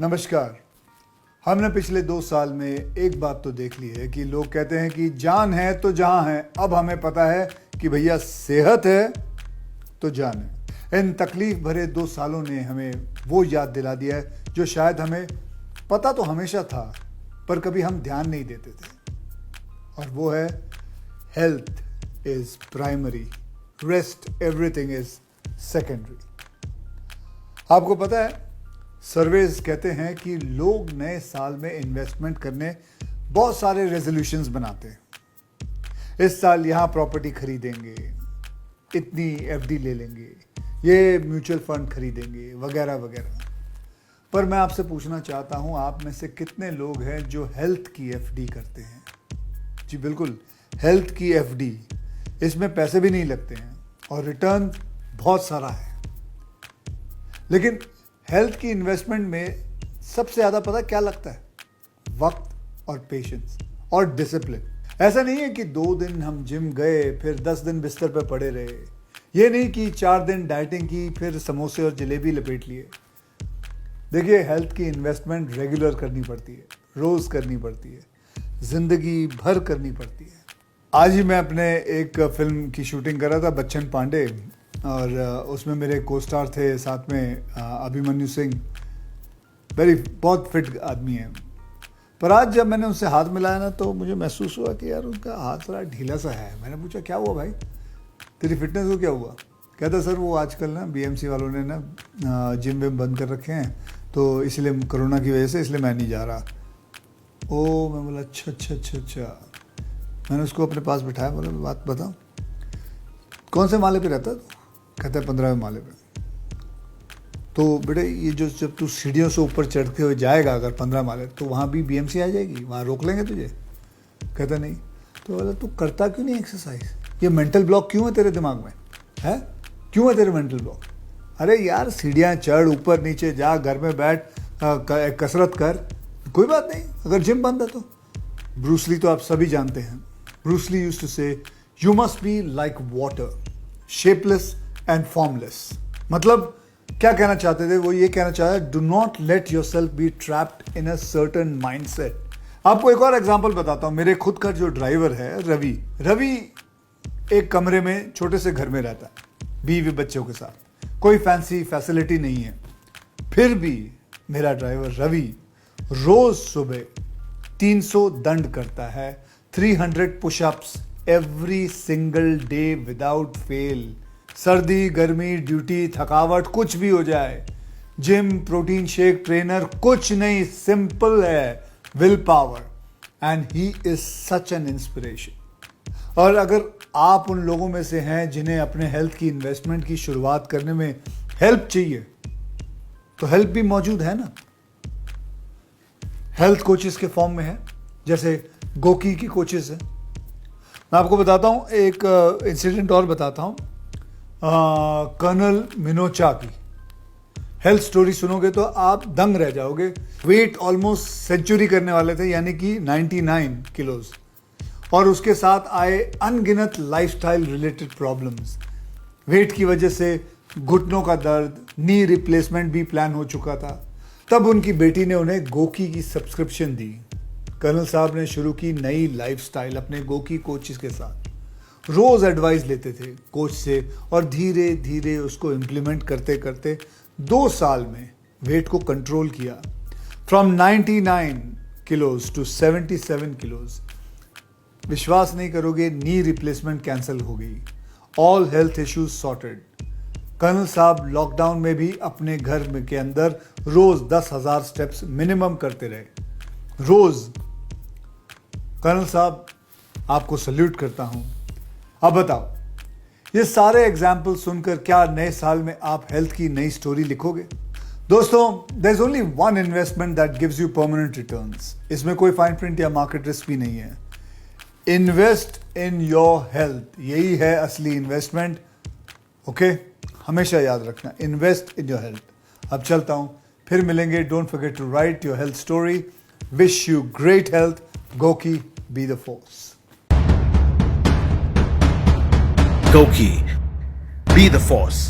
नमस्कार। हमने पिछले 2 साल में एक बात तो देख ली है कि लोग कहते हैं कि जान है तो जहां है। अब हमें पता है कि भैया सेहत है तो जान है। इन तकलीफ भरे 2 सालों ने हमें वो याद दिला दिया है जो शायद हमें पता तो हमेशा था पर कभी हम ध्यान नहीं देते थे, और वो है health is primary, rest everything is secondary. आपको पता है, सर्वेज कहते हैं कि लोग नए साल में इन्वेस्टमेंट करने बहुत सारे रेजोल्यूशंस बनाते हैं। इस साल यहाँ प्रॉपर्टी खरीदेंगे, इतनी एफडी ले लेंगे, ये म्यूचुअल फंड खरीदेंगे, वगैरह वगैरह। पर मैं आपसे पूछना चाहता हूँ, आप में से कितने लोग हैं जो हेल्थ की एफडी करते हैं? जी बिल्कुल, हेल्थ की एफडी। इसमें पैसे भी नहीं लगते हैं और रिटर्न बहुत सारा है। लेकिन हेल्थ की इन्वेस्टमेंट में सबसे ज़्यादा पता क्या लगता है? वक्त और पेशेंस और डिसिप्लिन। ऐसा नहीं है कि 2 दिन हम जिम गए फिर 10 दिन बिस्तर पर पड़े रहे। ये नहीं कि 4 दिन डाइटिंग की फिर समोसे और जलेबी लपेट लिए। देखिए, हेल्थ की इन्वेस्टमेंट रेगुलर करनी पड़ती है, रोज़ करनी पड़ती है, ज़िंदगी भर करनी पड़ती है। आज ही मैं अपने एक फिल्म की शूटिंग कर रहा था, बच्चन पांडे, और उसमें मेरे को स्टार थे साथ में अभिमन्यु सिंह। बहुत फिट आदमी है। पर आज जब मैंने उनसे हाथ मिलाया ना, तो मुझे महसूस हुआ कि यार उनका हाथ थोड़ा ढीला सा है। मैंने पूछा, क्या हुआ भाई, तेरी फिटनेस को क्या हुआ? कहता, सर वो आजकल ना बीएमसी वालों ने ना जिम विम बंद कर रखे हैं, तो इसलिए कोरोना की वजह से इसलिए मैं नहीं जा रहा। ओ, मैं बोला अच्छा। मैंने उसको अपने पास बिठाया, बोला बात बताओ, कौन से माले पे रहता है? कहता है 15वें माले पे। तो बेटे, ये जो जब तू सीढ़ियों से ऊपर चढ़ते हुए जाएगा अगर 15 माले, तो वहाँ भी बीएमसी आ जाएगी, वहाँ रोक लेंगे तुझे। कहता नहीं। तो बोला, तू करता क्यों नहीं एक्सरसाइज? ये मेंटल ब्लॉक क्यों है तेरे दिमाग में? है क्यों है तेरे मेंटल ब्लॉक? अरे यार, सीढ़ियाँ चढ़, ऊपर नीचे जा, घर में बैठ, कसरत कर, कोई बात नहीं अगर जिम बंद है तो। ब्रूस ली तो आप सभी जानते हैं। Bruce Lee used to say, you must be like water, shapeless and formless. मतलब क्या कहना चाहते थे? वो ये कहना चाहते, do not let yourself be trapped in a certain mindset. आपको एक और एग्जांपल बताता हूं। मेरे खुद का जो ड्राइवर है रवि एक कमरे में छोटे से घर में रहता है, बीवी बच्चों के साथ, कोई फैंसी फैसिलिटी नहीं है। फिर भी मेरा ड्राइवर रवि रोज सुबह 300 दंड करता है, 300 pushups every single day without fail. सर्दी, गर्मी, ड्यूटी, थकावट, कुछ भी हो जाए, जिम, प्रोटीन शेक, ट्रेनर, कुछ नहीं, सिंपल है, will power. And he is such an inspiration. और अगर आप उन लोगों में से हैं जिन्हें अपने हेल्थ की इन्वेस्टमेंट की शुरुआत करने में हेल्प चाहिए, तो हेल्प भी मौजूद है ना। हेल्थ कोचेस के फॉर्म में है, जैसे गोकी की कोचेस हैं। मैं आपको बताता हूं, एक इंसिडेंट और बताता हूं। कर्नल मिनोचा की हेल्थ स्टोरी सुनोगे तो आप दंग रह जाओगे। वेट ऑलमोस्ट सेंचुरी करने वाले थे, यानी कि 99 किलोज, और उसके साथ आए अनगिनत लाइफस्टाइल रिलेटेड प्रॉब्लम्स। वेट की वजह से घुटनों का दर्द, नी रिप्लेसमेंट भी प्लान हो चुका था। तब उनकी बेटी ने उन्हें गोकी की सब्सक्रिप्शन दी। कर्नल साहब ने शुरू की नई लाइफस्टाइल अपने गोकी कोचेस के साथ। रोज एडवाइस लेते थे कोच से, और धीरे धीरे उसको इम्प्लीमेंट करते करते 2 साल में वेट को कंट्रोल किया, फ्रॉम 99 किलोज टू 77 किलोज। विश्वास नहीं करोगे, नी रिप्लेसमेंट कैंसिल हो गई, all health issues sorted. Colonel साहब लॉकडाउन में भी अपने घर में के अंदर रोज 10,000 स्टेप्स मिनिमम करते रहे, रोज। कर्नल साहब, आपको सल्यूट करता हूं। अब बताओ, ये सारे एग्जाम्पल सुनकर क्या नए साल में आप हेल्थ की नई स्टोरी लिखोगे? दोस्तों, there is only one investment that gives you permanent returns. इसमें कोई फाइन प्रिंट या मार्केट रिस्क भी नहीं है। इन्वेस्ट इन योर हेल्थ, यही है असली इन्वेस्टमेंट। ओके, हमेशा याद रखना, इन्वेस्ट इन योर हेल्थ। अब चलता हूं, फिर मिलेंगे। Don't forget to write your health story. Wish you great health. Goki, be the force. Goki, be the force.